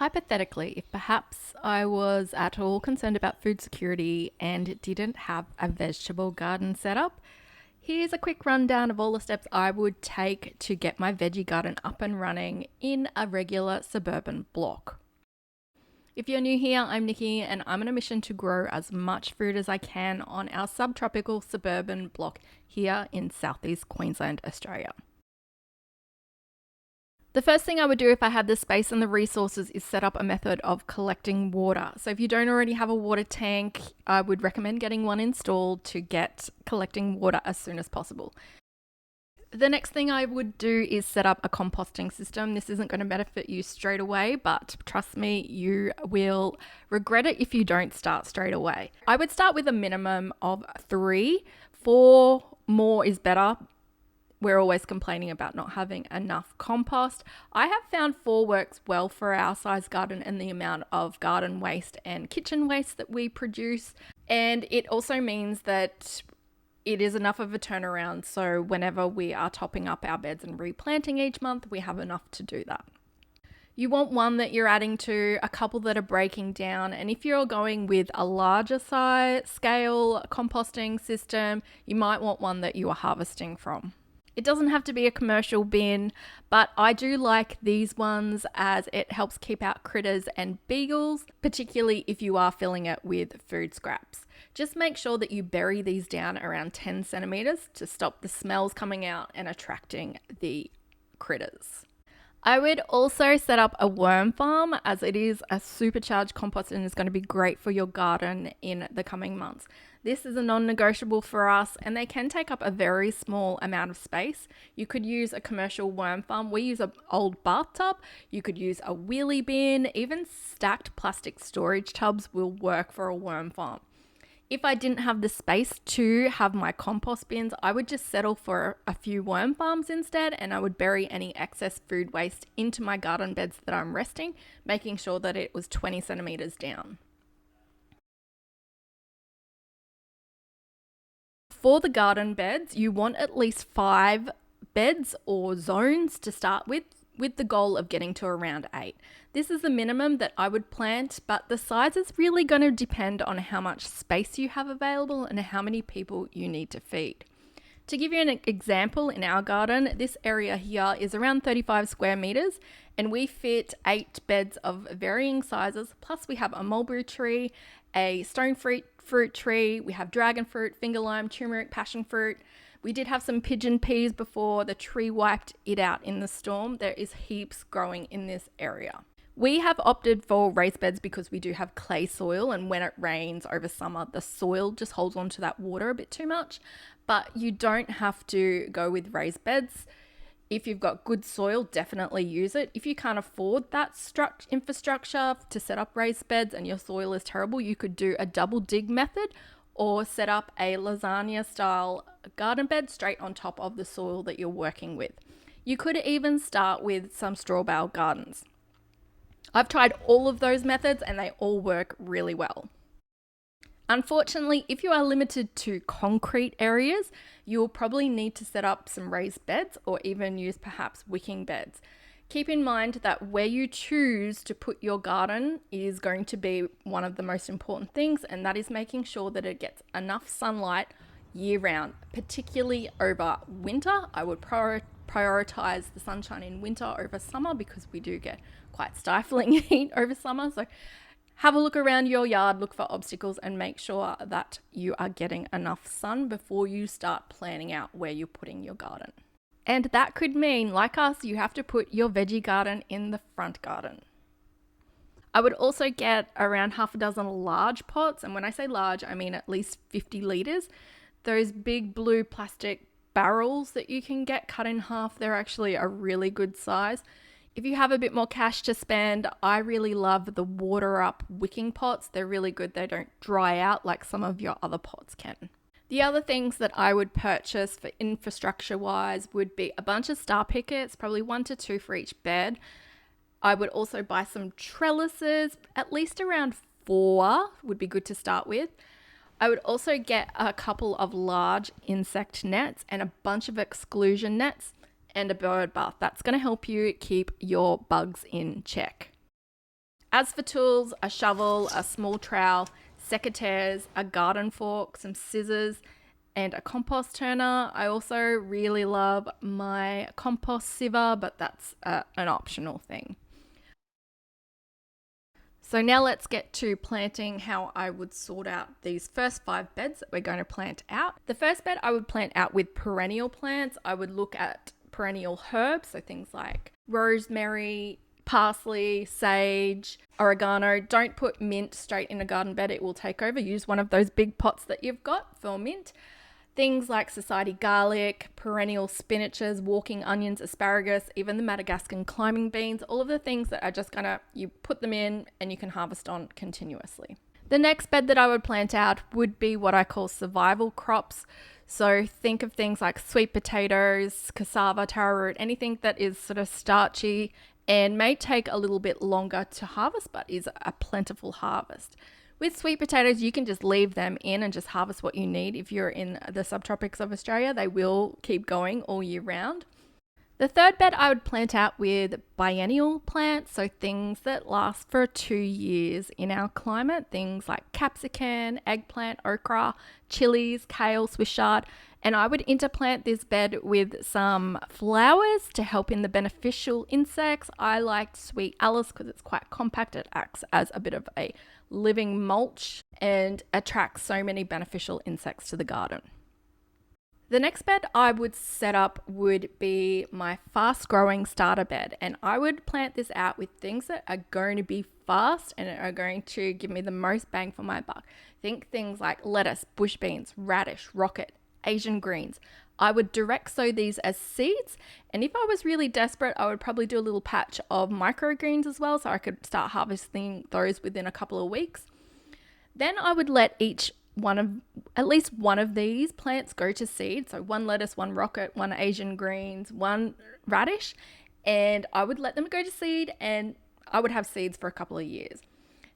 Hypothetically, if perhaps I was at all concerned about food security and didn't have a vegetable garden set up, here's a quick rundown of all the steps I would take to get my veggie garden up and running in a regular suburban block. If you're new here, I'm Nikki and I'm on a mission to grow as much food as I can on our subtropical suburban block here in southeast Queensland, Australia. The first thing I would do if I had the space and the resources is set up a method of collecting water. So if you don't already have a water tank, I would recommend getting one installed to get collecting water as soon as possible. The next thing I would do is set up a composting system. This isn't going to benefit you straight away, but trust me, you will regret it if you don't start straight away. I would start with a minimum of 3. 4 more is better. We're always complaining about not having enough compost. I have found 4 works well for our size garden and the amount of garden waste and kitchen waste that we produce. And it also means that it is enough of a turnaround. So whenever we are topping up our beds and replanting each month, we have enough to do that. You want one that you're adding to, a couple that are breaking down. And if you're going with a larger size scale composting system, you might want one that you are harvesting from. It doesn't have to be a commercial bin, but I do like these ones as it helps keep out critters and beagles, particularly if you are filling it with food scraps. Just make sure that you bury these down around 10 centimeters to stop the smells coming out and attracting the critters. I would also set up a worm farm as it is a supercharged compost and is going to be great for your garden in the coming months. This is a non-negotiable for us and they can take up a very small amount of space. You could use a commercial worm farm. We use an old bathtub. You could use a wheelie bin. Even stacked plastic storage tubs will work for a worm farm. If I didn't have the space to have my compost bins, I would just settle for a few worm farms instead, and I would bury any excess food waste into my garden beds that I'm resting, making sure that it was 20 centimeters down. For the garden beds, you want at least 5 beds or zones to start with the goal of getting to around 8. This is the minimum that I would plant, but the size is really going to depend on how much space you have available and how many people you need to feed. To give you an example, in our garden, this area here is around 35 square meters and we fit 8 beds of varying sizes. Plus we have a mulberry tree, a stone fruit tree, we have dragon fruit, finger lime, turmeric, passion fruit. We did have some pigeon peas before the tree wiped it out in the storm. There is heaps growing in this area. We have opted for raised beds because we do have clay soil, and when it rains over summer, the soil just holds on to that water a bit too much. But you don't have to go with raised beds. If you've got good soil, definitely use it. If you can't afford that infrastructure to set up raised beds and your soil is terrible, you could do a double dig method or set up a lasagna style garden bed straight on top of the soil that you're working with. You could even start with some straw bale gardens. I've tried all of those methods and they all work really well. Unfortunately, if you are limited to concrete areas, you will probably need to set up some raised beds or even use perhaps wicking beds. Keep in mind that where you choose to put your garden is going to be one of the most important things, and that is making sure that it gets enough sunlight year round, particularly over winter. I would prioritize the sunshine in winter over summer because we do get quite stifling heat over summer. So have a look around your yard, look for obstacles and make sure that you are getting enough sun before you start planning out where you're putting your garden. And that could mean, like us, you have to put your veggie garden in the front garden. I would also get around half a dozen large pots. And when I say large, I mean at least 50 litres. Those big blue plastic barrels that you can get cut in half, they're actually a really good size. If you have a bit more cash to spend, I really love the water up wicking pots. They're really good. They don't dry out like some of your other pots can. The other things that I would purchase for infrastructure wise would be a bunch of star pickets, probably 1 to 2 for each bed. I would also buy some trellises, at least around 4 would be good to start with. I would also get a couple of large insect nets and a bunch of exclusion nets and a bird bath. That's going to help you keep your bugs in check. As for tools, a shovel, a small trowel, secateurs, a garden fork, some scissors, and a compost turner. I also really love my compost sieve, but that's an optional thing. So now let's get to planting, how I would sort out these first 5 beds that we're going to plant out. The first bed I would plant out with perennial plants. I would look at perennial herbs, so things like rosemary, parsley, sage, oregano. Don't put mint straight in a garden bed, it will take over. Use one of those big pots that you've got for mint. Things like society garlic, perennial spinaches, walking onions, asparagus, even the Madagascan climbing beans, all of the things that are just gonna, you put them in and you can harvest on continuously. The next bed that I would plant out would be what I call survival crops. So think of things like sweet potatoes, cassava, taro root, anything that is sort of starchy and may take a little bit longer to harvest, but is a plentiful harvest. With sweet potatoes, you can just leave them in and just harvest what you need. If you're in the subtropics of Australia, they will keep going all year round. The third bed I would plant out with biennial plants, so things that last for 2 years in our climate, things like capsicum, eggplant, okra, chilies, kale, Swiss chard, and I would interplant this bed with some flowers to help in the beneficial insects. I liked sweet Alice because it's quite compact. It acts as a bit of a living mulch and attracts so many beneficial insects to the garden. The next bed I would set up would be my fast growing starter bed, and I would plant this out with things that are going to be fast and are going to give me the most bang for my buck. Think things like lettuce, bush beans, radish, rocket, Asian greens. I would direct sow these as seeds, and if I was really desperate, I would probably do a little patch of microgreens as well, so I could start harvesting those within a couple of weeks. Then I would let at least one of these plants go to seed. So 1 lettuce, 1 rocket, 1 Asian greens, 1 radish, and I would let them go to seed, and I would have seeds for a couple of years.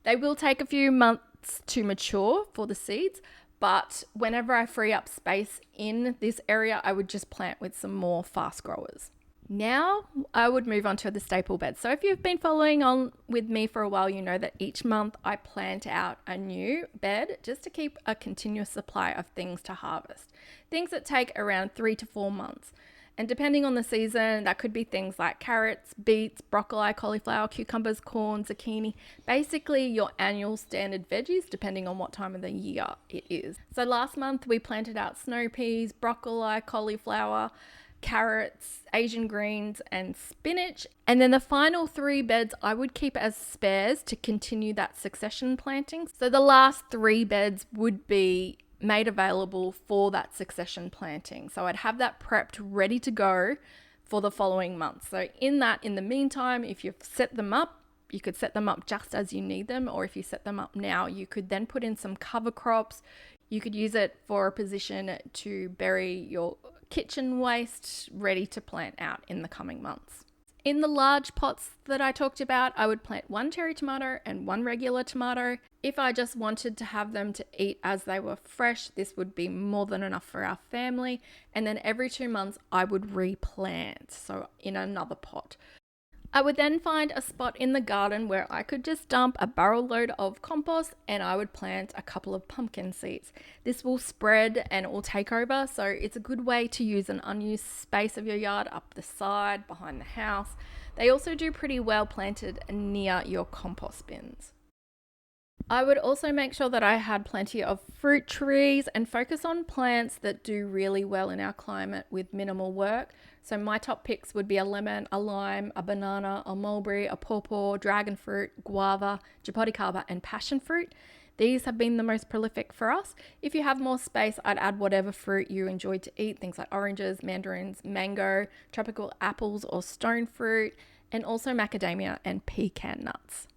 They will take a few months to mature for the seeds, but whenever I free up space in this area, I would just plant with some more fast growers. Now I would move on to the staple bed. So if you've been following on with me for a while, you know that each month I plant out a new bed just to keep a continuous supply of things to harvest. Things that take around 3 to 4 months. And depending on the season, that could be things like carrots, beets, broccoli, cauliflower, cucumbers, corn, zucchini, basically your annual standard veggies, depending on what time of the year it is. So last month we planted out snow peas, broccoli, cauliflower, carrots, Asian greens, and spinach. And then the final 3 beds I would keep as spares to continue that succession planting. So the last 3 beds would be made available for that succession planting. So I'd have that prepped ready to go for the following month. So in the meantime, if you've set them up, you could set them up just as you need them, or if you set them up now, you could then put in some cover crops. You could use it for a position to bury your kitchen waste ready to plant out in the coming months. In the large pots that I talked about, I would plant 1 cherry tomato and 1 regular tomato. If I just wanted to have them to eat as they were fresh, this would be more than enough for our family. And then every 2 months, I would replant, so in another pot. I would then find a spot in the garden where I could just dump a barrel load of compost and I would plant a couple of pumpkin seeds. This will spread and it will take over, so it's a good way to use an unused space of your yard up the side, behind the house. They also do pretty well planted near your compost bins. I would also make sure that I had plenty of fruit trees and focus on plants that do really well in our climate with minimal work. So my top picks would be a lemon, a lime, a banana, a mulberry, a pawpaw, dragon fruit, guava, japoticaba, and passion fruit. These have been the most prolific for us. If you have more space, I'd add whatever fruit you enjoy to eat, things like oranges, mandarins, mango, tropical apples or stone fruit, and also macadamia and pecan nuts.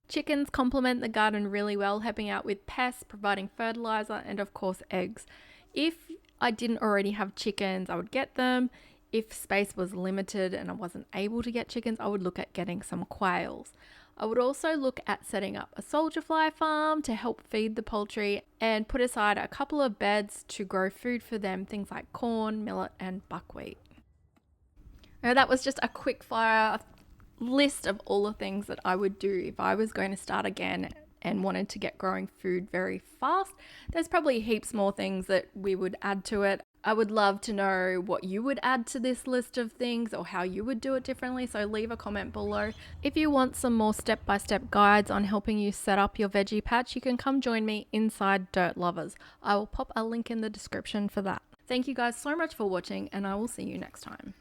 Chickens complement the garden really well, helping out with pests, providing fertilizer, and of course eggs. If I didn't already have chickens, I would get them. If space was limited and I wasn't able to get chickens, I would look at getting some quails. I would also look at setting up a soldier fly farm to help feed the poultry and put aside a couple of beds to grow food for them, things like corn, millet, and buckwheat. Now that was just a quick fire list of all the things that I would do if I was going to start again and wanted to get growing food very fast. There's probably heaps more things that we would add to it. I would love to know what you would add to this list of things or how you would do it differently, so leave a comment below. If you want some more step-by-step guides on helping you set up your veggie patch, you can come join me inside Dirt Lovers. I will pop a link in the description for that. Thank you guys so much for watching, and I will see you next time.